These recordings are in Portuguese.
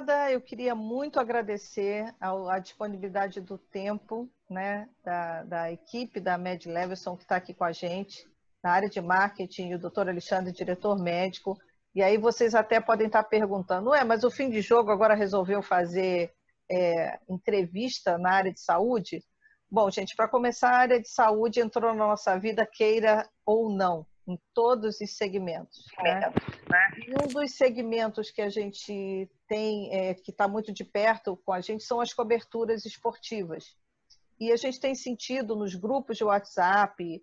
entrada, eu queria muito agradecer a disponibilidade do tempo, né, da equipe da Med Levinson que está aqui com a gente, na área de marketing, o doutor Alexandre, diretor médico. E aí vocês até podem estar perguntando, mas o Fim de Jogo agora resolveu fazer entrevista na área de saúde? Bom, gente, para começar, a área de saúde entrou na nossa vida, queira ou não, em todos os segmentos, né? E um dos segmentos que a gente tem, que está muito de perto com a gente, são as coberturas esportivas. E a gente tem sentido nos grupos de WhatsApp,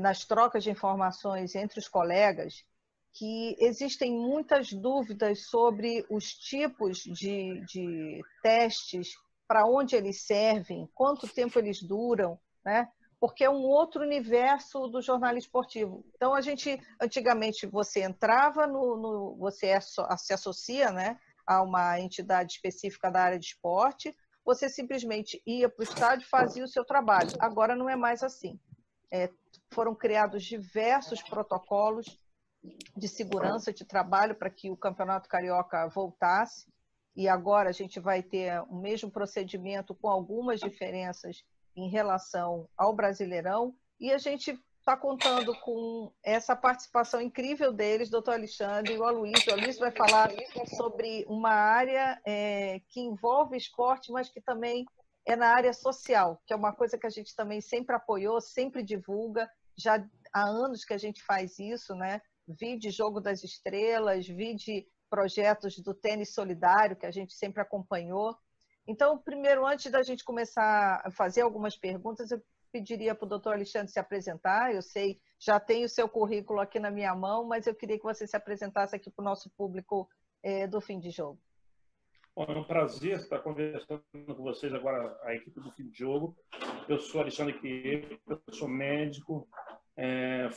nas trocas de informações entre os colegas, que existem muitas dúvidas sobre os tipos de testes, para onde eles servem, quanto tempo eles duram, né? Porque é um outro universo do jornalismo esportivo. Então, antigamente, você entrava você se associa, né, a uma entidade específica da área de esporte, você simplesmente ia para o estádio e fazia o seu trabalho. Agora não é mais assim. Foram criados diversos protocolos de segurança de trabalho para que o Campeonato Carioca voltasse, e agora a gente vai ter o mesmo procedimento com algumas diferenças em relação ao Brasileirão, e a gente está contando com essa participação incrível deles, doutor Alexandre e o Aloysio. O Aloysio vai falar sobre uma área que envolve esporte, mas que também é na área social, que é uma coisa que a gente também sempre apoiou, sempre divulga, já há anos que a gente faz isso, né? Vide Jogo das Estrelas, vide projetos do tênis solidário, que a gente sempre acompanhou. Então, primeiro, antes da gente começar a fazer algumas perguntas, eu pediria para o doutor Alexandre se apresentar. Eu sei, já tenho o seu currículo aqui na minha mão, mas eu queria que você se apresentasse aqui para o nosso público do Fim de Jogo. Bom, é um prazer estar conversando com vocês agora, a equipe do Fim de Jogo. Eu sou Alexandre Quieto, eu sou médico,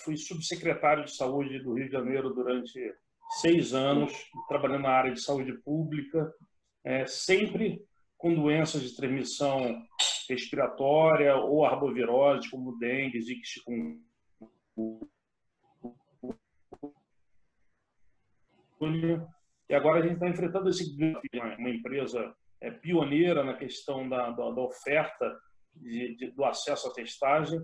fui subsecretário de saúde do Rio de Janeiro durante 6 anos, trabalhando na área de saúde pública, sempre com doenças de transmissão respiratória ou arbovirose, como dengue, zika, chikungunya. E agora a gente está enfrentando esse desafio, uma empresa pioneira na questão da oferta do acesso à testagem,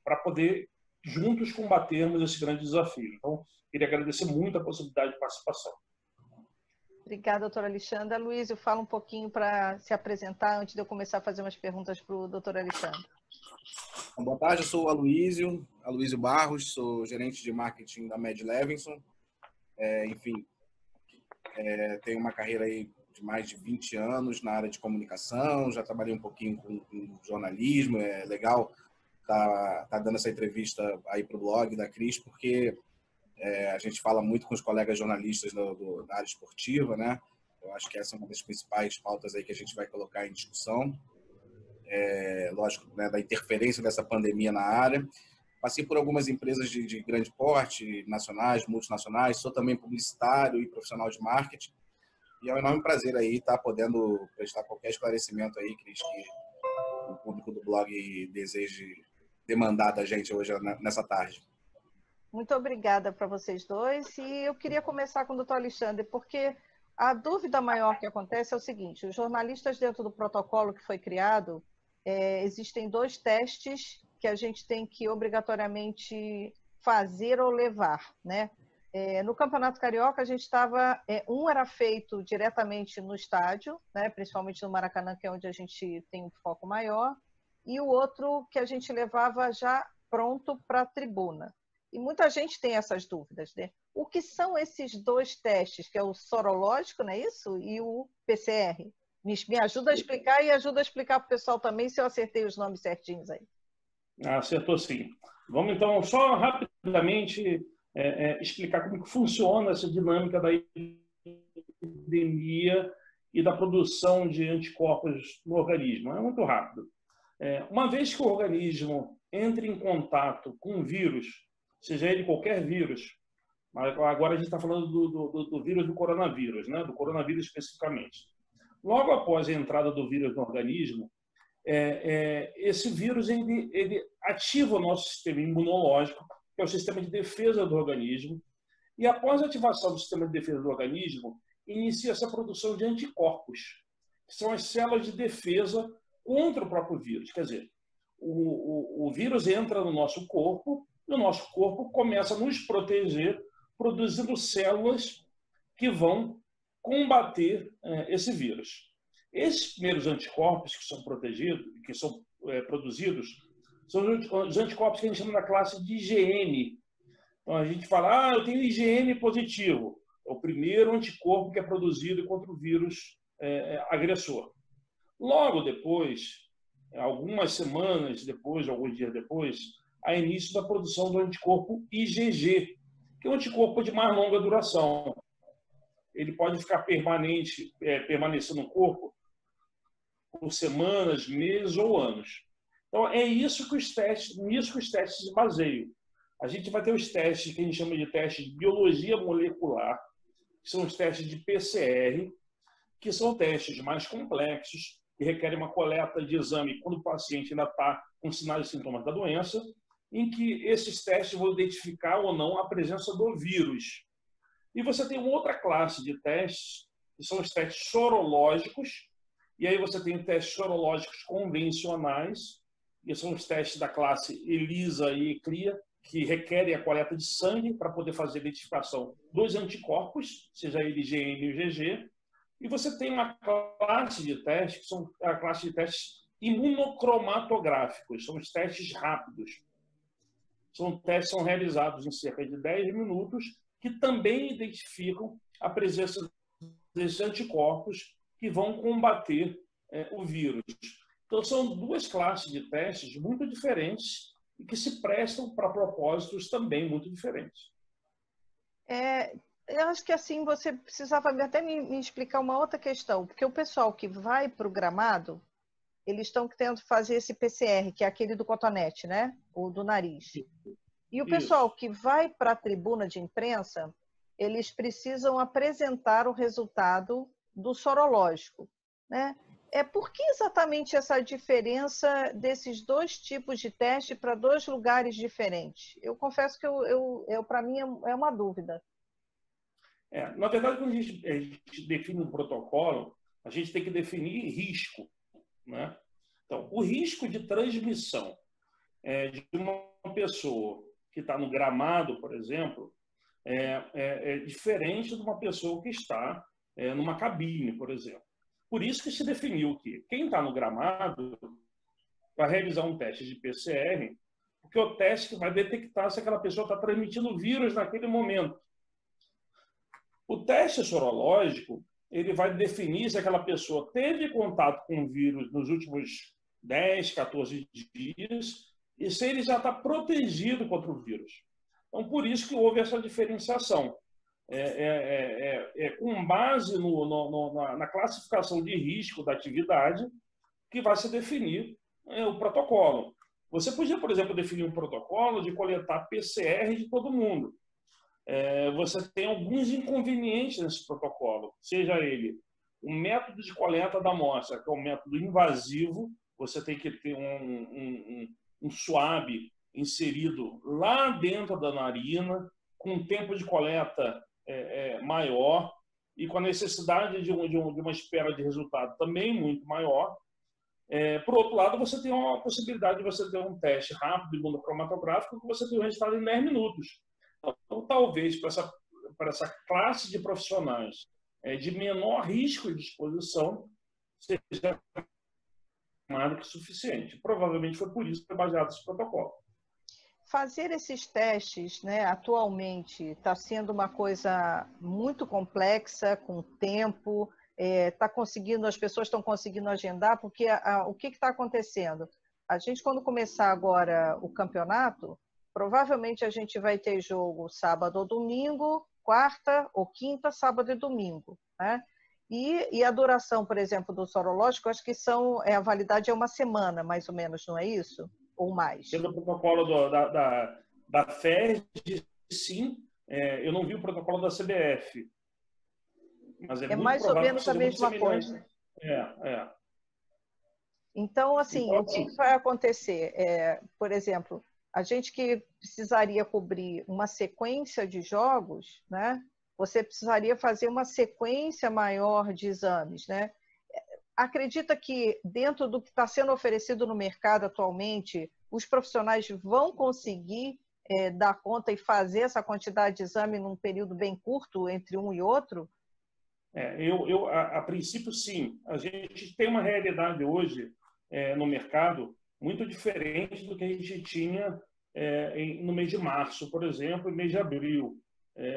para poder juntos combatermos esse grande desafio. Então, queria agradecer muito a possibilidade de participação. Obrigada, doutor Alexandre. Aloysio, fala um pouquinho para se apresentar antes de eu começar a fazer umas perguntas para o doutor Alexandre. Boa tarde, eu sou o Aloysio Barros, sou gerente de marketing da Med Levinson. Enfim, tenho uma carreira aí de mais de 20 anos na área de comunicação, já trabalhei um pouquinho com jornalismo. É legal tá dando essa entrevista aí para o blog da Cris, porque a gente fala muito com os colegas jornalistas da área esportiva, né? Eu acho que essa é uma das principais pautas aí que a gente vai colocar em discussão. Lógico, né, da interferência dessa pandemia na área. Passei por algumas empresas de grande porte, nacionais, multinacionais, sou também publicitário e profissional de marketing. E é um enorme prazer aí estar podendo prestar qualquer esclarecimento aí, Cris, que o público do blog deseje demandar da gente hoje, nessa tarde. Muito obrigada para vocês dois. E eu queria começar com o doutor Alexandre, porque a dúvida maior que acontece é o seguinte: os jornalistas, dentro do protocolo que foi criado, existem 2 testes que a gente tem que obrigatoriamente fazer ou levar, né? No Campeonato Carioca, a gente estava... um era feito diretamente no estádio, né? Principalmente no Maracanã, que é onde a gente tem um foco maior, e o outro que a gente levava já pronto para a tribuna. E muita gente tem essas dúvidas, né? O que são esses 2 testes, que é o sorológico, não é isso? E o PCR? Me ajuda a explicar e ajuda a explicar para o pessoal também, se eu acertei os nomes certinhos aí. Acertou sim. Vamos então só rapidamente explicar como que funciona essa dinâmica da epidemia e da produção de anticorpos no organismo. É muito rápido. Uma vez que o organismo entra em contato com um vírus, seja ele qualquer vírus, agora a gente está falando do vírus do coronavírus, né? Do coronavírus especificamente. Logo após a entrada do vírus no organismo, esse vírus ele ativa o nosso sistema imunológico, que é o sistema de defesa do organismo, e após a ativação do sistema de defesa do organismo, inicia-se a produção de anticorpos, que são as células de defesa contra o próprio vírus. Quer dizer, o vírus entra no nosso corpo e o nosso corpo começa a nos proteger, produzindo células que vão combater esse vírus. Esses primeiros anticorpos que são protegidos, que são produzidos, são os anticorpos que a gente chama da classe de IgM. Então a gente fala, eu tenho IgM positivo. É o primeiro anticorpo que é produzido contra o vírus agressor. Logo depois, algumas semanas depois, alguns dias depois, há início da produção do anticorpo IgG, que é um anticorpo de mais longa duração. Ele pode ficar permanecer no corpo por semanas, meses ou anos. Então, é isso que os testes se baseiam. A gente vai ter os testes que a gente chama de testes de biologia molecular, que são os testes de PCR, que são testes mais complexos, que requerem uma coleta de exame quando o paciente ainda está com sinais e sintomas da doença, em que esses testes vão identificar ou não a presença do vírus. E você tem uma outra classe de testes, que são os testes sorológicos, e aí você tem testes sorológicos convencionais, que são os testes da classe ELISA e ECLIA, que requerem a coleta de sangue para poder fazer a identificação dos anticorpos, seja ele IgM ou IgG. E você tem uma classe de testes, que são a classe de testes imunocromatográficos, são os testes rápidos. São realizados em cerca de 10 minutos, que também identificam a presença desses anticorpos que vão combater o vírus. Então, são duas classes de testes muito diferentes e que se prestam para propósitos também muito diferentes. Eu acho que assim você precisava até me explicar uma outra questão, porque o pessoal que vai para o Gramado, eles estão tentando fazer esse PCR, que é aquele do cotonete, né? O do nariz. E o pessoal que vai para a tribuna de imprensa, eles precisam apresentar o resultado do sorológico, né? Por que exatamente essa diferença desses dois tipos de teste para dois lugares diferentes? Eu confesso que para mim é uma dúvida. Na verdade, quando a gente define um protocolo, a gente tem que definir risco, né? Então, o risco de transmissão de uma pessoa que está no gramado, por exemplo, é diferente de uma pessoa que está numa cabine, por exemplo. Por isso que se definiu que quem está no gramado vai realizar um teste de PCR, porque é o teste que vai detectar se aquela pessoa está transmitindo vírus naquele momento. O teste sorológico, ele vai definir se aquela pessoa teve contato com o vírus nos últimos 10, 14 dias e se ele já está protegido contra o vírus. Então, por isso que houve essa diferenciação. Com base na classificação de risco da atividade que vai se definir o protocolo. Você podia, por exemplo, definir um protocolo de coletar PCR de todo mundo. Você tem alguns inconvenientes nesse protocolo, seja ele um método de coleta da amostra, que é um método invasivo, você tem que ter um swab inserido lá dentro da narina, com um tempo de coleta maior e com a necessidade de uma espera de resultado também muito maior. Por outro lado, você tem uma possibilidade de você ter um teste rápido, imunocromatográfico, que você tem um resultado em 10 minutos. Então, talvez, para essa classe de profissionais de menor risco de exposição, seja mais do que suficiente. Provavelmente foi por isso que foi baseado esse protocolo. Fazer esses testes, né, atualmente está sendo uma coisa muito complexa, com tempo, as pessoas estão conseguindo agendar, porque o que está acontecendo? A gente, quando começar agora o campeonato, provavelmente a gente vai ter jogo sábado ou domingo, quarta ou quinta, sábado e domingo, né? E a duração, por exemplo, do sorológico, acho que a validade é uma semana, mais ou menos, não é isso? Ou mais? Pelo protocolo da FERJ, sim. Eu não vi o protocolo da CBF. Mas é mais ou menos a mesma coisa. Então, assim, o que vai acontecer? Por exemplo, a gente que precisaria cobrir uma sequência de jogos, né? você precisaria fazer uma sequência maior de exames, né? Acredita que dentro do que está sendo oferecido no mercado atualmente, os profissionais vão conseguir dar conta e fazer essa quantidade de exame num período bem curto entre um e outro? A princípio, sim. A gente tem uma realidade hoje no mercado muito diferente do que a gente tinha no mês de março, por exemplo, e mês de abril.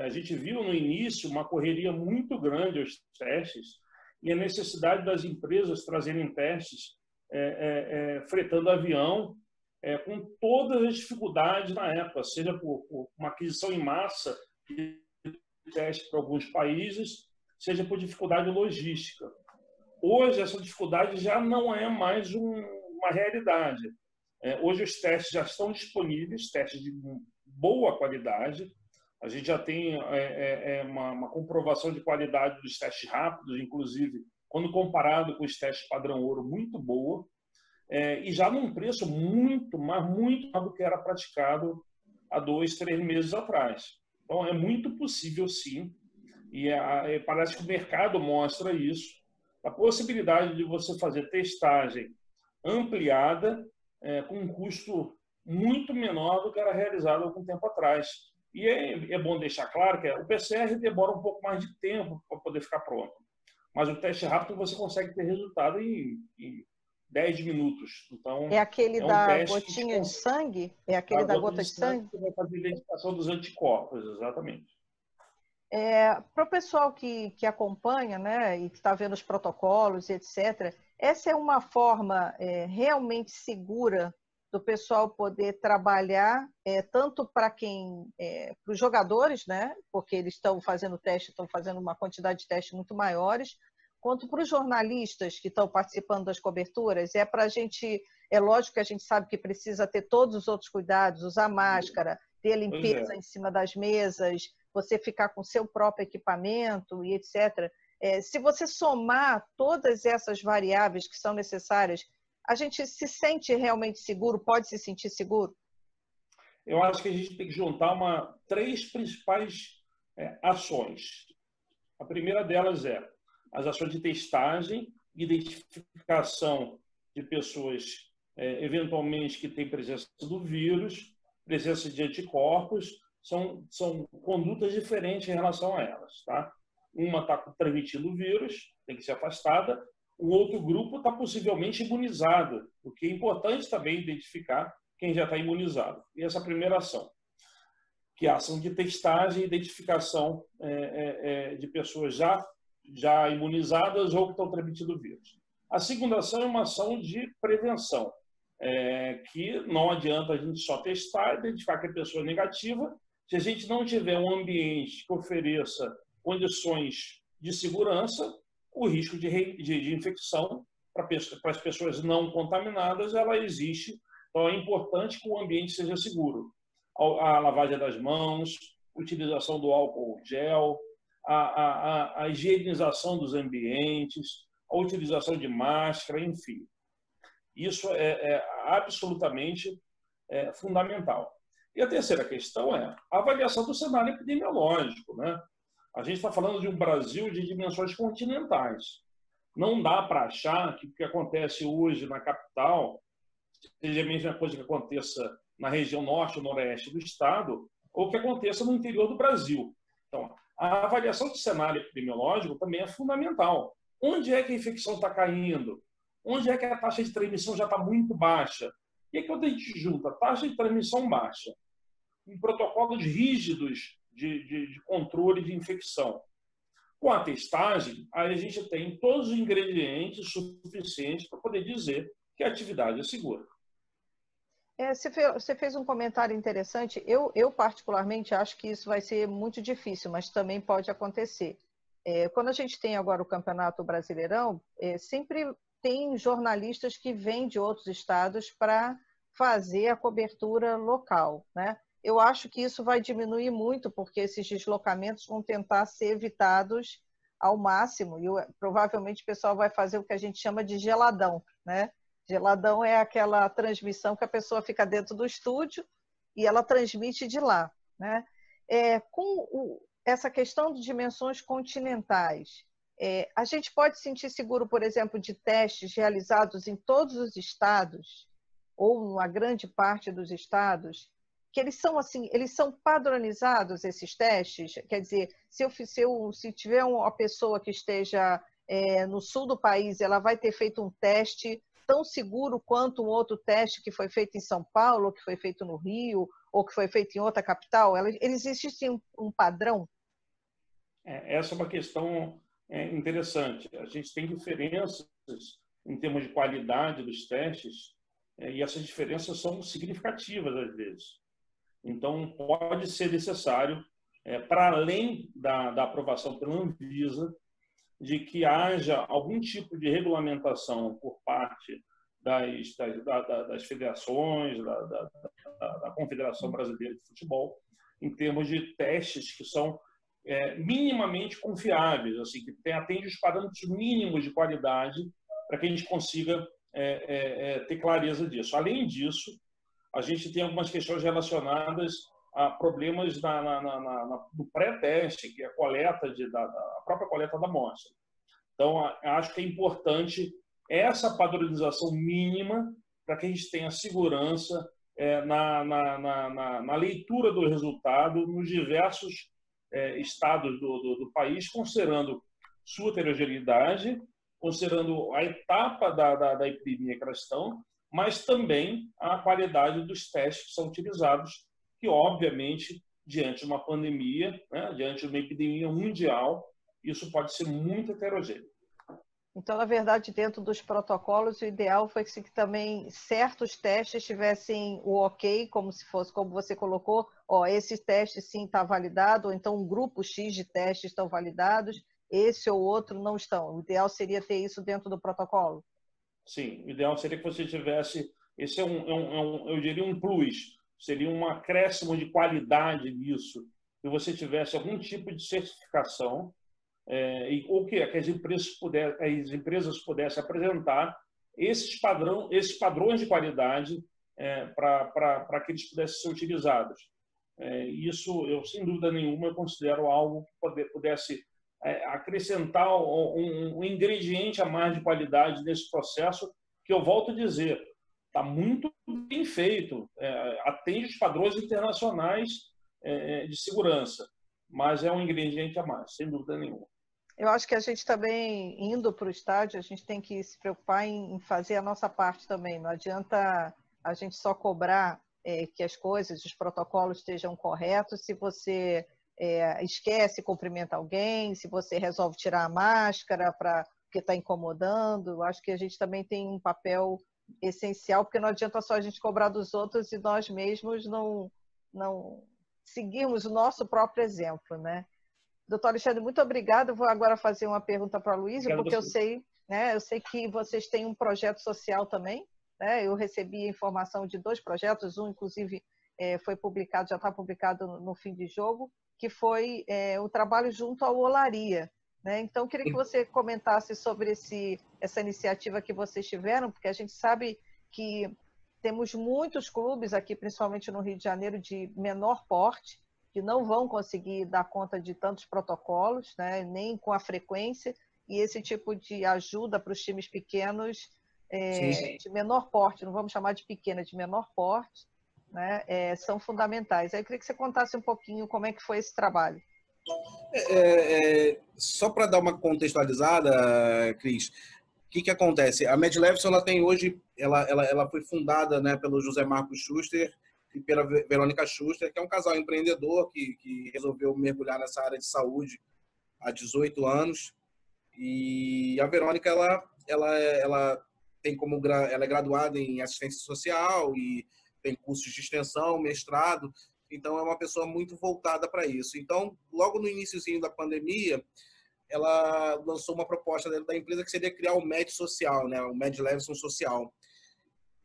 A gente viu no início uma correria muito grande aos testes e a necessidade das empresas trazerem testes fretando avião, com todas as dificuldades na época, seja por uma aquisição em massa de testes para alguns países, seja por dificuldade logística. Hoje, essa dificuldade já não é mais uma realidade. Hoje, os testes já estão disponíveis, testes de boa qualidade. A gente já tem uma comprovação de qualidade dos testes rápidos, inclusive, quando comparado com os testes padrão ouro, muito boa, e já num preço muito mais do que era praticado há 2, 3 meses atrás. Então, é muito possível, sim, e parece que o mercado mostra isso, a possibilidade de você fazer testagem ampliada com um custo muito menor do que era realizado há algum tempo atrás. E é bom deixar claro que o PCR demora um pouco mais de tempo para poder ficar pronto, mas o teste rápido você consegue ter resultado em 10 minutos. Então, é aquele da gotinha de sangue? É aquele da gota de sangue? Que vai fazer a identificação dos anticorpos, exatamente. Para o pessoal que acompanha, né, e que está vendo os protocolos, etc., essa é uma forma realmente segura do pessoal poder trabalhar, tanto para para os jogadores, né, porque eles estão fazendo teste, estão fazendo uma quantidade de testes muito maiores, quanto para os jornalistas que estão participando das coberturas. Para a gente, é lógico que a gente sabe que precisa ter todos os outros cuidados, usar máscara, ter a limpeza em cima das mesas, você ficar com seu próprio equipamento e etc. Se você somar todas essas variáveis que são necessárias, a gente se sente realmente seguro? Pode se sentir seguro? Eu acho que a gente tem que juntar 3 principais ações. A primeira delas é as ações de testagem, identificação de pessoas eventualmente que têm presença do vírus, presença de anticorpos. São condutas diferentes em relação a elas. Tá? Uma está transmitindo o vírus, tem que ser afastada. O outro grupo está possivelmente imunizado, o que é importante também identificar quem já está imunizado. E essa primeira ação, que é a ação de testagem e identificação de pessoas já imunizadas ou que estão transmitindo o vírus. A segunda ação é uma ação de prevenção, que não adianta a gente só testar, identificar que a pessoa é negativa. Se a gente não tiver um ambiente que ofereça condições de segurança, o risco de infecção para as pessoas não contaminadas, ela existe. Então, é importante que o ambiente seja seguro. A lavagem das mãos, utilização do álcool gel, a higienização dos ambientes, a utilização de máscara, enfim. Isso é absolutamente fundamental. E a terceira questão é a avaliação do cenário epidemiológico, né? A gente está falando de um Brasil de dimensões continentais. Não dá para achar que o que acontece hoje na capital seja a mesma coisa que aconteça na região norte ou noroeste do estado ou que aconteça no interior do Brasil. Então, a avaliação do cenário epidemiológico também é fundamental. Onde é que a infecção está caindo? Onde é que a taxa de transmissão já está muito baixa? E aí, quando a gente junta a taxa de transmissão baixa em protocolos rígidos de controle de infecção, com a testagem, aí a gente tem todos os ingredientes suficientes para poder dizer que a atividade é segura. Você fez um comentário interessante. Eu particularmente acho que isso vai ser muito difícil, mas também pode acontecer. Quando a gente tem agora o Campeonato Brasileirão, sempre tem jornalistas que vêm de outros estados para fazer a cobertura local, né? Eu acho que isso vai diminuir muito, porque esses deslocamentos vão tentar ser evitados ao máximo, e provavelmente o pessoal vai fazer o que a gente chama de geladão, né? Geladão é aquela transmissão que a pessoa fica dentro do estúdio e ela transmite de lá, né? essa questão de dimensões continentais, a gente pode sentir seguro, por exemplo, de testes realizados em todos os estados, ou numa grande parte dos estados, que eles são assim, eles são padronizados, esses testes? Quer dizer, se tiver uma pessoa que esteja no sul do país, ela vai ter feito um teste tão seguro quanto um outro teste que foi feito em São Paulo, que foi feito no Rio, ou que foi feito em outra capital? Eles existem um padrão? Essa é uma questão interessante. A gente tem diferenças em termos de qualidade dos testes, e essas diferenças são significativas às vezes. Então, pode ser necessário, para além da aprovação pela Anvisa, de que haja algum tipo de regulamentação por parte das federações, da Confederação Brasileira de Futebol, em termos de testes que são minimamente confiáveis, assim, que atende os parâmetros mínimos de qualidade para que a gente consiga ter clareza disso. Além disso, a gente tem algumas questões relacionadas a problemas do pré-teste, que é a coleta a própria coleta da amostra. Então, acho que é importante essa padronização mínima para que a gente tenha segurança na leitura do resultado nos diversos estados do país, considerando sua heterogeneidade, considerando a etapa da epidemia que elas estão, mas também a qualidade dos testes que são utilizados, que, obviamente, diante de uma pandemia, né, diante de uma epidemia mundial, isso pode ser muito heterogêneo. Então, na verdade, dentro dos protocolos, o ideal foi que também certos testes tivessem o ok, como se fosse, como você colocou, esse teste sim está validado, ou então um grupo X de testes estão validados, esse ou outro não estão. O ideal seria ter isso dentro do protocolo? Sim, o ideal seria que você tivesse, esse eu diria um plus, seria um acréscimo de qualidade nisso, que você tivesse algum tipo de certificação, ou que as empresas pudessem apresentar esses padrões de qualidade para que eles pudessem ser utilizados. Isso, eu sem dúvida nenhuma, eu considero algo que pudesse acrescentar um ingrediente a mais de qualidade nesse processo, que eu volto a dizer, está muito bem feito, atende os padrões internacionais de segurança, mas é um ingrediente a mais, sem dúvida nenhuma. Eu acho que a gente também, indo para o estádio, a gente tem que se preocupar em fazer a nossa parte também. Não adianta a gente só cobrar que as coisas, os protocolos estejam corretos se você esquece, cumprimenta alguém, se você resolve tirar a máscara porque está incomodando. Eu acho que a gente também tem um papel essencial, porque não adianta só a gente cobrar dos outros e nós mesmos não seguirmos o nosso próprio exemplo, né? Doutor Alexandre, muito obrigada. Eu vou agora fazer uma pergunta para a Luísa, porque eu sei que vocês têm um projeto social também, né? Eu recebi a informação de 2 projetos, um, inclusive, foi publicado, já está publicado no Fim de Jogo, que foi o trabalho junto ao Olaria, né? Então, eu queria que você comentasse sobre essa iniciativa que vocês tiveram, porque a gente sabe que temos muitos clubes aqui, principalmente no Rio de Janeiro, de menor porte, que não vão conseguir dar conta de tantos protocolos, né, nem com a frequência, e esse tipo de ajuda para os times pequenos, de menor porte, não vamos chamar de pequena, de menor porte, né, são fundamentais. Aí eu queria que você contasse um pouquinho como é que foi esse trabalho. Só para dar uma contextualizada, Cris, o que acontece? A Med Levinson, ela tem hoje, ela foi fundada, né, pelo José Marcos Schuster e pela Verônica Schuster, que é um casal empreendedor que resolveu mergulhar nessa área de saúde há 18 anos. E a Verônica, ela é graduada em assistência social e tem cursos de extensão, mestrado, então é uma pessoa muito voltada para isso. Então, logo no iniciozinho da pandemia, ela lançou uma proposta dentro da empresa que seria criar o MED Social, né, o Med Levinson Social.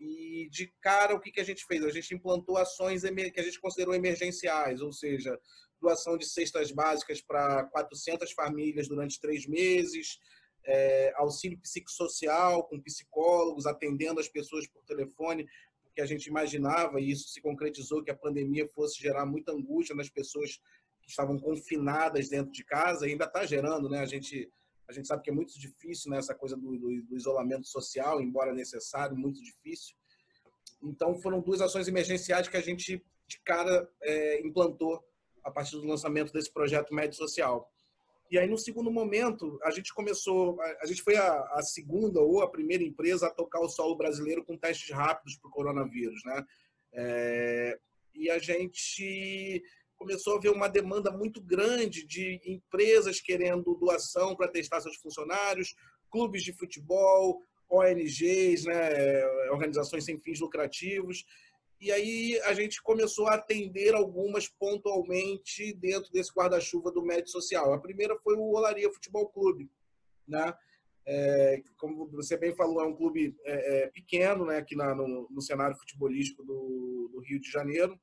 E de cara, o que a gente fez? A gente implantou ações que a gente considerou emergenciais, ou seja, doação de cestas básicas para 400 famílias durante 3 meses, auxílio psicossocial com psicólogos, atendendo as pessoas por telefone, porque a gente imaginava, e isso se concretizou, que a pandemia fosse gerar muita angústia nas pessoas que estavam confinadas dentro de casa, ainda está gerando, né? A gente sabe que é muito difícil, né, essa coisa do isolamento social, embora necessário, muito difícil. Então, foram 2 ações emergenciais que a gente, de cara, implantou a partir do lançamento desse projeto Médio Social. E aí, no segundo momento, a gente foi a segunda ou a primeira empresa a tocar o solo brasileiro com testes rápidos para o coronavírus, né? E a gente começou a ver uma demanda muito grande de empresas querendo doação para testar seus funcionários, clubes de futebol, ONGs, né, organizações sem fins lucrativos. E aí a gente começou a atender algumas pontualmente dentro desse guarda-chuva do médio social. A primeira foi o Olaria Futebol Clube, né? Como você bem falou, é um clube pequeno, né, aqui no cenário futebolístico do Rio de Janeiro,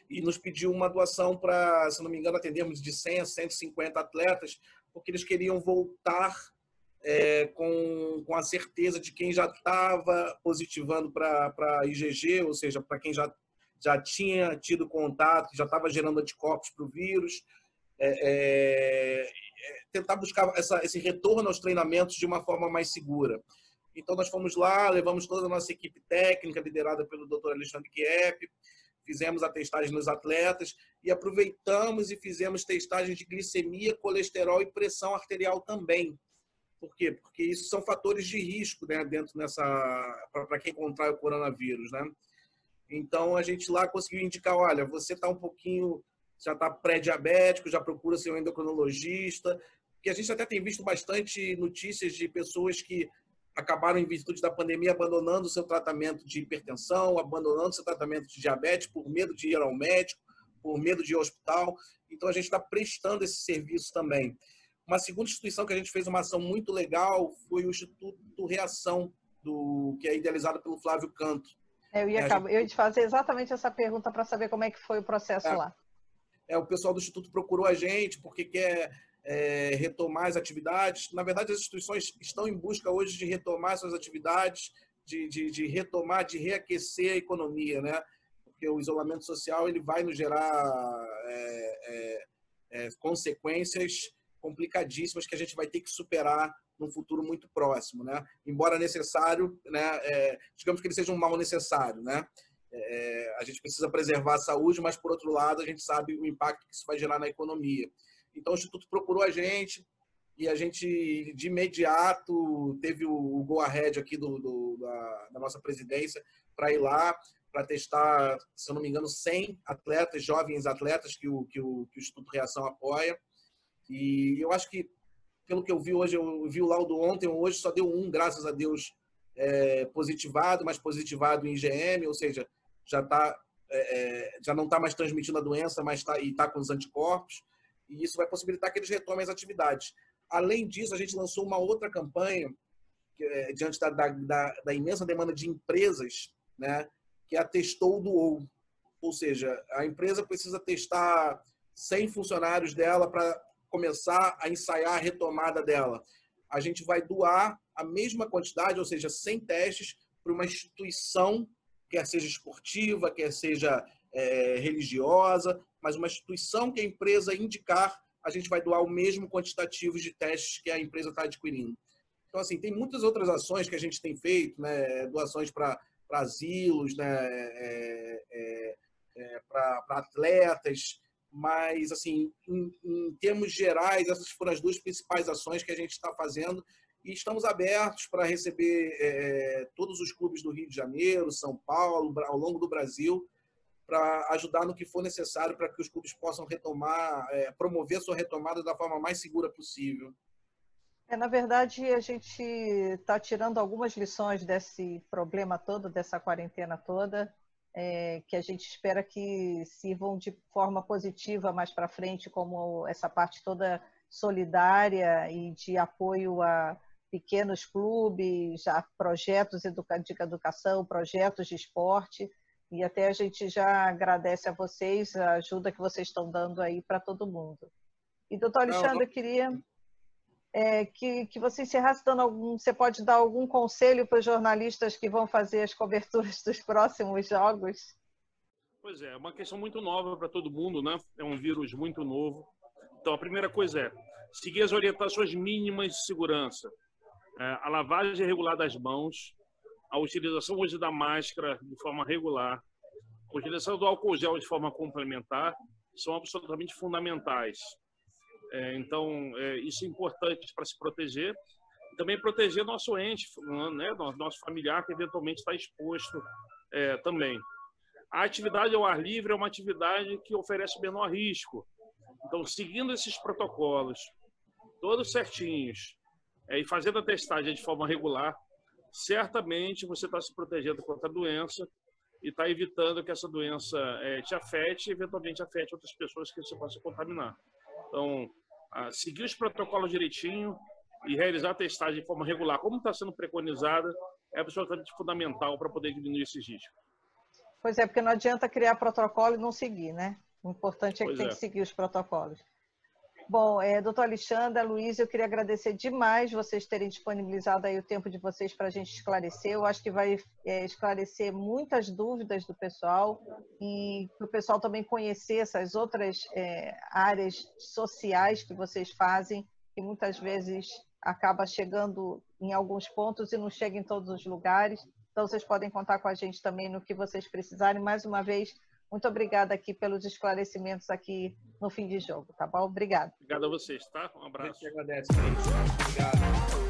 e nos pediu uma doação para, se não me engano, atendermos de 100 a 150 atletas, porque eles queriam voltar com a certeza de quem já estava positivando para IgG, ou seja, para quem já tinha tido contato, já estava gerando anticorpos para o vírus, tentar buscar esse retorno aos treinamentos de uma forma mais segura. Então, nós fomos lá, levamos toda a nossa equipe técnica, liderada pelo Dr. Alexandre Kiep, fizemos a testagem nos atletas e aproveitamos e fizemos testagem de glicemia, colesterol e pressão arterial também. Por quê? Porque isso são fatores de risco, né, para quem contrai o coronavírus, né? Então, a gente lá conseguiu indicar, olha, você está um pouquinho, já está pré-diabético, já procura seu endocrinologista, porque a gente até tem visto bastante notícias de pessoas que acabaram, em virtude da pandemia, abandonando o seu tratamento de hipertensão, abandonando o seu tratamento de diabetes por medo de ir ao médico, por medo de ir ao hospital. Então, a gente está prestando esse serviço também. Uma segunda instituição que a gente fez uma ação muito legal foi o Instituto Reação, que é idealizado pelo Flávio Canto. Eu ia te fazer exatamente essa pergunta para saber como é que foi o processo lá. O pessoal do Instituto procurou a gente porque quer retomar as atividades. Na verdade, as instituições estão em busca hoje de retomar suas atividades, de retomar, de reaquecer a economia, né? Porque o isolamento social ele vai nos gerar consequências complicadíssimas que a gente vai ter que superar num futuro muito próximo, né? Embora necessário, né? Digamos que ele seja um mal necessário, né? A gente precisa preservar a saúde, mas, por outro lado, a gente sabe o impacto que isso vai gerar na economia. Então, o Instituto procurou a gente e a gente, de imediato, teve o go-ahead aqui da nossa presidência para ir lá, para testar, se eu não me engano, 100 atletas, jovens atletas que o Instituto Reação apoia. E eu acho que, pelo que eu vi hoje, eu vi o laudo ontem, hoje só deu um, graças a Deus, positivado, mas positivado em IgM, ou seja, já não está mais transmitindo a doença, mas está com os anticorpos, e isso vai possibilitar que eles retomem as atividades. Além disso, a gente lançou uma outra campanha, diante da imensa demanda de empresas, né, que é a Testou Doou. Ou seja, a empresa precisa testar 100 funcionários dela para começar a ensaiar a retomada dela. A gente vai doar a mesma quantidade, ou seja, 100 testes, para uma instituição, quer seja esportiva, quer seja religiosa, mas uma instituição que a empresa indicar, a gente vai doar o mesmo quantitativo de testes que a empresa está adquirindo. Então, assim, tem muitas outras ações que a gente tem feito, né? Doações para asilos, né? Para atletas, mas, assim, em termos gerais, essas foram as 2 principais ações que a gente está fazendo e estamos abertos para receber todos os clubes do Rio de Janeiro, São Paulo, ao longo do Brasil, para ajudar no que for necessário para que os clubes possam retomar, promover sua retomada da forma mais segura possível. Na verdade, a gente está tirando algumas lições desse problema todo, dessa quarentena toda, que a gente espera que sirvam de forma positiva mais para frente, como essa parte toda solidária e de apoio a pequenos clubes, a projetos de educação, projetos de esporte, e até a gente já agradece a vocês a ajuda que vocês estão dando aí para todo mundo. E, doutor Alexandre, eu queria que você encerrasse dando você pode dar algum conselho para os jornalistas que vão fazer as coberturas dos próximos jogos? Pois é uma questão muito nova para todo mundo, né? É um vírus muito novo. Então, a primeira coisa é seguir as orientações mínimas de segurança. A lavagem regular das mãos, a utilização hoje da máscara de forma regular, a utilização do álcool gel de forma complementar são absolutamente fundamentais. Então, isso é importante para se proteger. Também proteger nosso ente, né? Nosso familiar que eventualmente está exposto também. A atividade ao ar livre é uma atividade que oferece menor risco. Então, seguindo esses protocolos, todos certinhos, e fazendo a testagem de forma regular, certamente você está se protegendo contra a doença e está evitando que essa doença te afete e eventualmente afete outras pessoas que você possa contaminar. Então, seguir os protocolos direitinho e realizar a testagem de forma regular, como está sendo preconizada, é absolutamente fundamental para poder diminuir esses riscos. Pois é, porque não adianta criar protocolo e não seguir, né? O importante é que tem que seguir os protocolos. Bom, doutor Alexandre, Luiz, eu queria agradecer demais vocês terem disponibilizado aí o tempo de vocês para a gente esclarecer. Eu acho que vai esclarecer muitas dúvidas do pessoal e para o pessoal também conhecer essas outras áreas sociais que vocês fazem, que muitas vezes acaba chegando em alguns pontos e não chega em todos os lugares. Então, vocês podem contar com a gente também no que vocês precisarem. Mais uma vez, muito obrigada aqui pelos esclarecimentos aqui no Fim de Jogo, tá bom? Obrigada. Obrigado a vocês, tá? Um abraço. A gente agradece, gente. Obrigado.